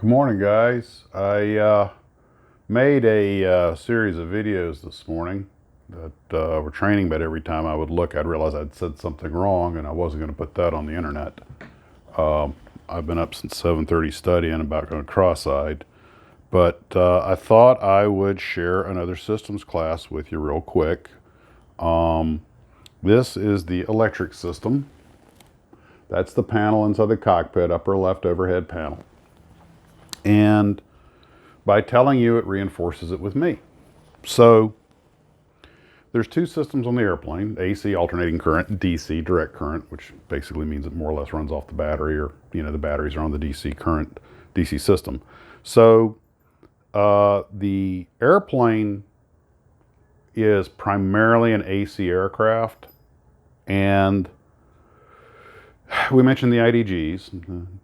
Good morning, guys. I made a series of videos this morning that were training, but every time I would look, I'd realize I'd said something wrong, and I wasn't going to put that on the internet. I've been up since 7:30 studying about going cross-eyed, but I thought I would share another systems class with you real quick. This is the electric system. That's the panel inside the cockpit, upper left overhead panel. And by telling you, it reinforces it with me. So there's two systems on the airplane: AC, alternating current; DC, direct current, which basically means it more or less runs off the battery, or the batteries are on the DC current, DC system. So the airplane is primarily an AC aircraft, and we mentioned the IDGs,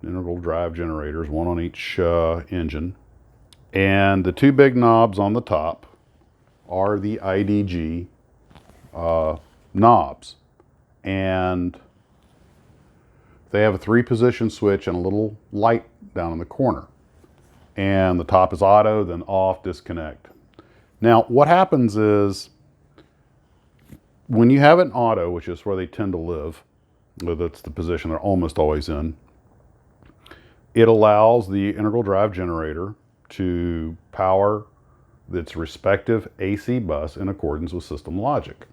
the integral drive generators, one on each engine. And the two big knobs on the top are the IDG knobs. And they have a 3-position switch and a little light down in the corner. And the top is auto, then off, disconnect. Now, what happens is, when you have an auto, which is where they tend to live, that's the position they're almost always in, it allows the integral drive generator to power its respective AC bus in accordance with system logic.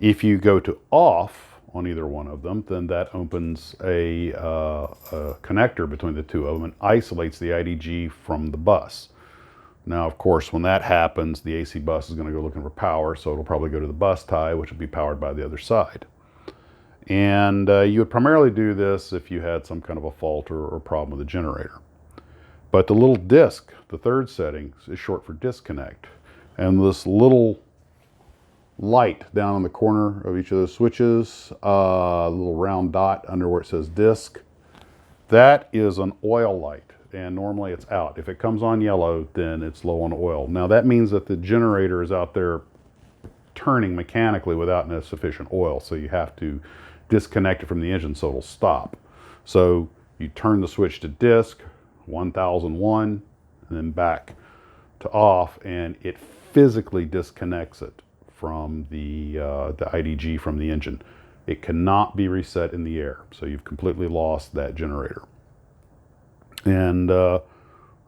If you go to off on either one of them, then that opens a connector between the two of them and isolates the IDG from the bus. Now, of course, when that happens, the AC bus is going to go looking for power, so it'll probably go to the bus tie, which will be powered by the other side. And you would primarily do this if you had some kind of a fault or problem with the generator. But the little disc, the third setting, is short for disconnect. And this little light down in the corner of each of those switches, a little round dot under where it says disc, that is an oil light. And normally it's out. If it comes on yellow, then it's low on oil. Now that means that the generator is out there turning mechanically without sufficient oil. So you have to disconnect it from the engine so it'll stop. So you turn the switch to disc, 1001, and then back to off, and it physically disconnects it from the IDG from the engine. It cannot be reset in the air, so you've completely lost that generator. And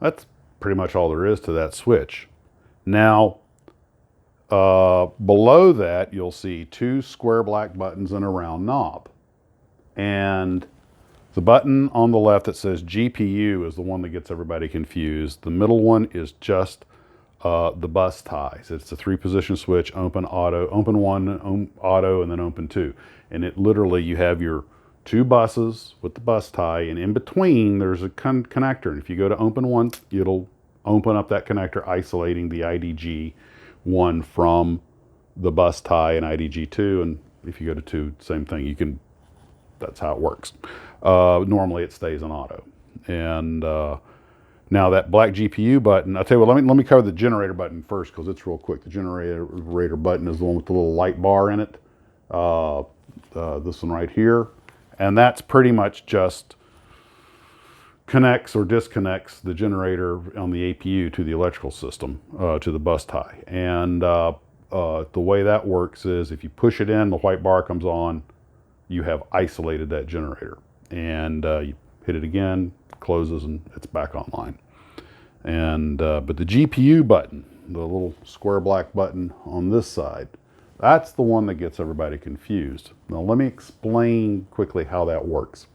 that's pretty much all there is to that switch. Now, below that, you'll see two square black buttons and a round knob. And the button on the left that says GPU is the one that gets everybody confused. The middle one is just the bus ties. It's a 3-position switch: open, auto, open 1, auto, and then open 2. And it literally, you have your two buses with the bus tie, and in between there's a connector. And if you go to open 1, it'll open up that connector, isolating the IDG 1 from the bus tie and IDG 2. And if you go to 2, same thing. That's how it works. Normally it stays on auto. And now that black GPU button, I'll tell you what, let me cover the generator button first, because it's real quick. The generator button is the one with the little light bar in it. This one right here. And that's pretty much just connects or disconnects the generator on the APU to the electrical system, to the bus tie. And the way that works is, if you push it in, the white bar comes on, you have isolated that generator. And you hit it again, closes, and it's back online. And but the GPU button, the little square black button on this side, that's the one that gets everybody confused. Now let me explain quickly how that works.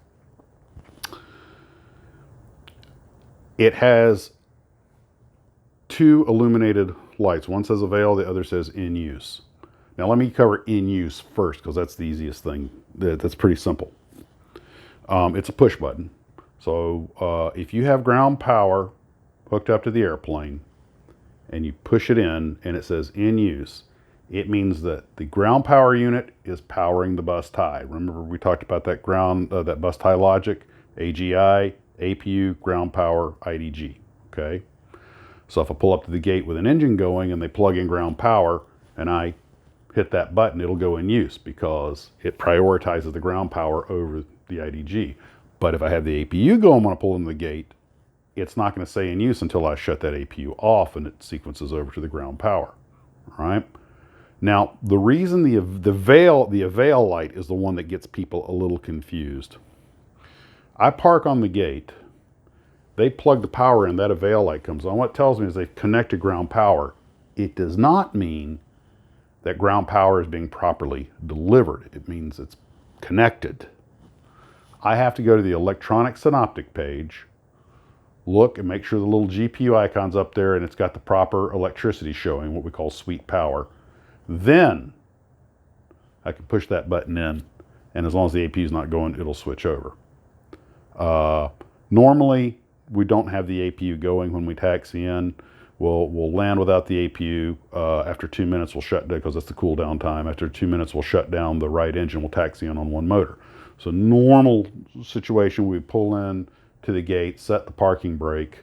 It has two illuminated lights. One says avail, the other says in use. Now let me cover in use first, because that's the easiest thing. That's pretty simple. It's a push button. So if you have ground power hooked up to the airplane and you push it in and it says in use, it means that the ground power unit is powering the bus tie. Remember, we talked about that that bus tie logic: AGI, APU, ground power, IDG. Okay. So if I pull up to the gate with an engine going and they plug in ground power and I hit that button, it'll go in use, because it prioritizes the ground power over the IDG. But if I have the APU going when I pull in the gate, it's not going to say in use until I shut that APU off and it sequences over to the ground power. All right. Now, the reason the avail light is the one that gets people a little confused. I park on the gate. They plug the power in, that avail light comes on. What it tells me is they've connected ground power. It does not mean that ground power is being properly delivered. It means it's connected. I have to go to the electronic synoptic page, look and make sure the little GPU icon's up there and it's got the proper electricity showing, what we call sweet power. Then I can push that button in, and as long as the APU is not going, it'll switch over. Normally, we don't have the APU going when we taxi in. We'll land without the APU. After 2 minutes, we'll shut down, because that's the cool down time. After 2 minutes, we'll shut down the right engine. We'll taxi in on one motor. So normal situation, we pull in to the gate, set the parking brake,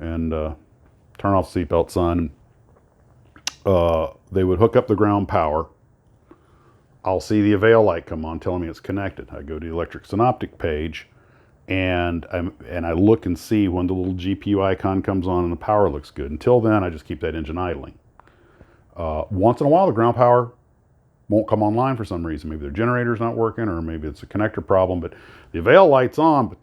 and turn off the seatbelt sign. They would hook up the ground power. I'll see the avail light come on telling me it's connected. I go to the electric synoptic page, and I look and see when the little GPU icon comes on and the power looks good. Until then, I just keep that engine idling. Once in a while, the ground power won't come online for some reason. Maybe their generator's not working, or maybe it's a connector problem, but the avail light's on, but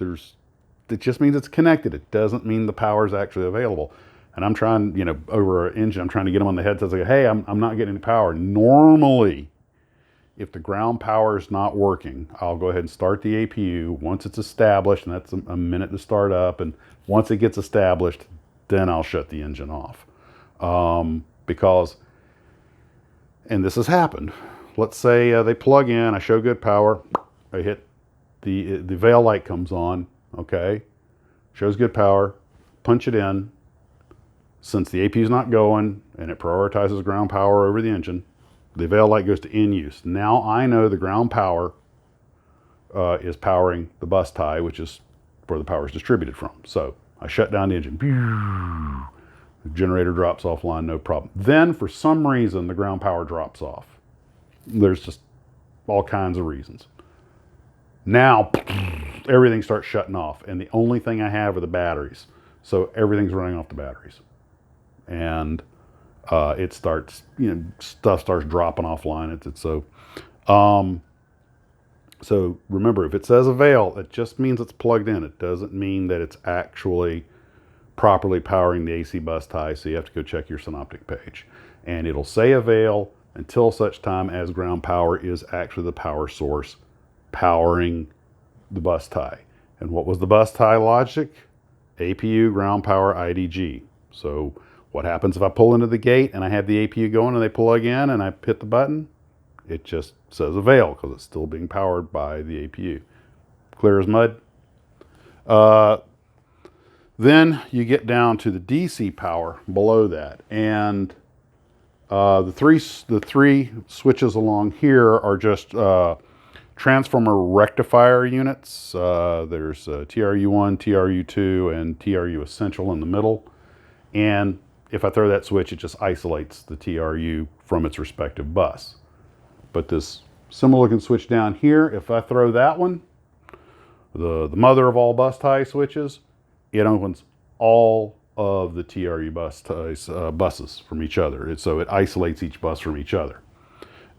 it just means it's connected. It doesn't mean the power is actually available. And I'm trying, over an engine, I'm trying to get them on the headset. Like, hey, I'm not getting any power. Normally, if the ground power is not working, I'll go ahead and start the APU. Once it's established, and that's a minute to start up, and once it gets established, then I'll shut the engine off. Because, and this has happened, let's say they plug in, I show good power, I hit the avail light comes on, okay, shows good power, punch it in. Since the APU is not going and it prioritizes ground power over the engine, the avail light goes to in use. Now I know the ground power is powering the bus tie, which is where the power is distributed from. So I shut down the engine. The generator drops offline, no problem. Then for some reason, the ground power drops off. There's just all kinds of reasons. Now everything starts shutting off, and the only thing I have are the batteries. So everything's running off the batteries. And it starts, stuff starts dropping offline. So remember, if it says avail, it just means it's plugged in. It doesn't mean that it's actually properly powering the AC bus tie. So you have to go check your synoptic page, and it'll say avail until such time as ground power is actually the power source powering the bus tie. And what was the bus tie logic? APU, ground power, IDG. So what happens if I pull into the gate and I have the APU going and they plug in and I hit the button? It just says avail because it's still being powered by the APU. Clear as mud. Then you get down to the DC power below that, and the three switches along here are just transformer rectifier units. There's TRU1, TRU2, and TRU Essential in the middle. And if I throw that switch, it just isolates the TRU from its respective bus. But this similar looking switch down here, if I throw that one, the mother of all bus tie switches, it opens all of the TRU bus ties, buses from each other. So it isolates each bus from each other.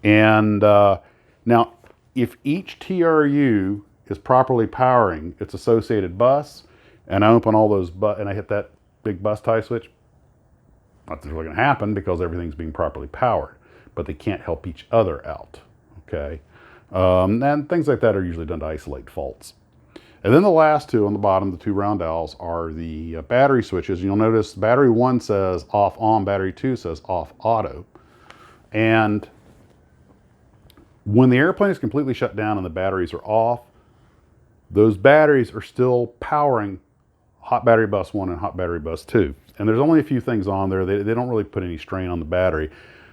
And now, if each TRU is properly powering its associated bus, and I open all those and I hit that big bus tie switch, nothing's really going to happen because everything's being properly powered. But they can't help each other out, okay? And things like that are usually done to isolate faults. And then the last two on the bottom, the two round dowels, are the battery switches. You'll notice battery 1 says off on, battery 2 says off auto. And when the airplane is completely shut down and the batteries are off, those batteries are still powering hot battery bus 1 and hot battery bus 2. And there's only a few things on there. They don't really put any strain on the battery.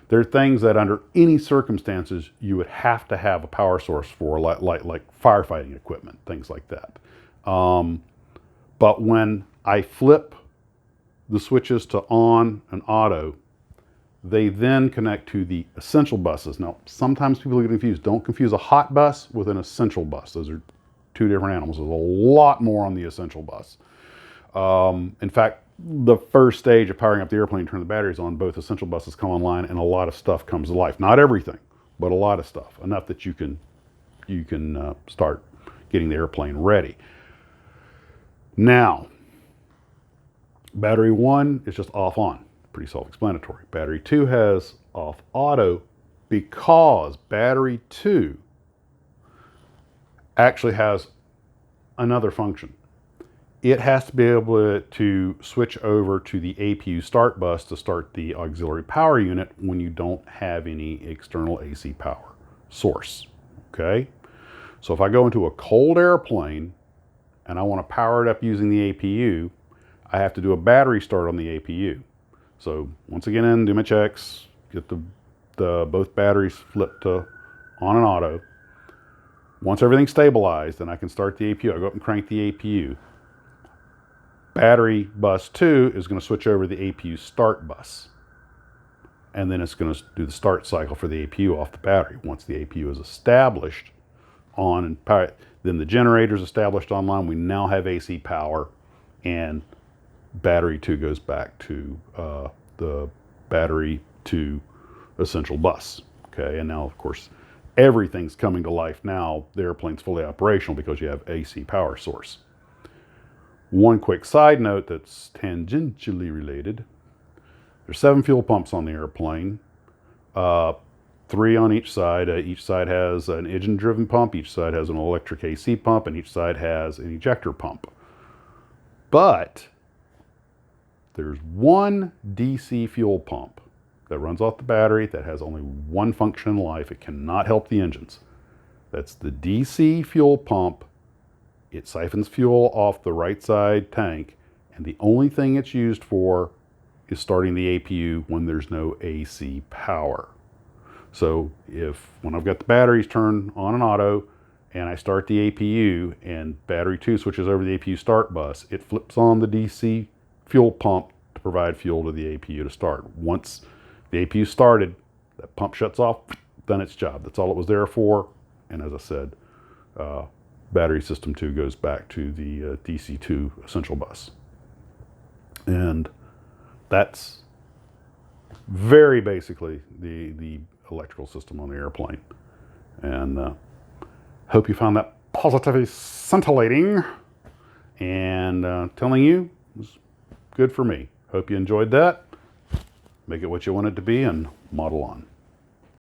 There are things that under any circumstances you would have to have a power source for, like firefighting equipment, things like that. But when I flip the switches to on and auto, they then connect to the essential buses. Now, sometimes people get confused. Don't confuse a hot bus with an essential bus. Those are two different animals. There's a lot more on the essential bus. In fact, the first stage of powering up the airplane, turn the batteries on, both essential buses come online and a lot of stuff comes to life. Not everything, but a lot of stuff. Enough that you can start getting the airplane ready. Now, battery 1 is just off on. Pretty self-explanatory. Battery 2 has off auto because battery 2 actually has another function. It has to be able to switch over to the APU start bus to start the auxiliary power unit when you don't have any external AC power source. Okay? So if I go into a cold airplane and I want to power it up using the APU, I have to do a battery start on the APU. So once again, do my checks, get the both batteries flipped to on and auto. Once everything's stabilized, then I can start the APU. I go up and crank the APU. Battery bus 2 is going to switch over to the APU start bus. And then it's going to do the start cycle for the APU off the battery. Once the APU is established on and power, then the generator is established online. We now have AC power, and battery 2 goes back to the battery 2 essential bus. Okay, and now of course everything's coming to life now. The airplane's fully operational because you have AC power source. One quick side note that's tangentially related. There's 7 fuel pumps on the airplane, 3 on each side. Each side has an engine-driven pump, each side has an electric AC pump, and each side has an ejector pump. But there's one DC fuel pump that runs off the battery that has only one function in life. It cannot help the engines. That's the DC fuel pump. It siphons fuel off the right side tank, and the only thing it's used for is starting the APU when there's no AC power. So when I've got the batteries turned on and auto, and I start the APU, and battery 2 switches over the APU start bus, it flips on the DC fuel pump to provide fuel to the APU to start. Once the APU started, that pump shuts off, done its job. That's all it was there for. And as I said, battery system 2 goes back to the DC2 essential bus. And that's very basically the electrical system on the airplane. And hope you found that positively scintillating and telling you was good for me. Hope you enjoyed that. Make it what you want it to be and model on.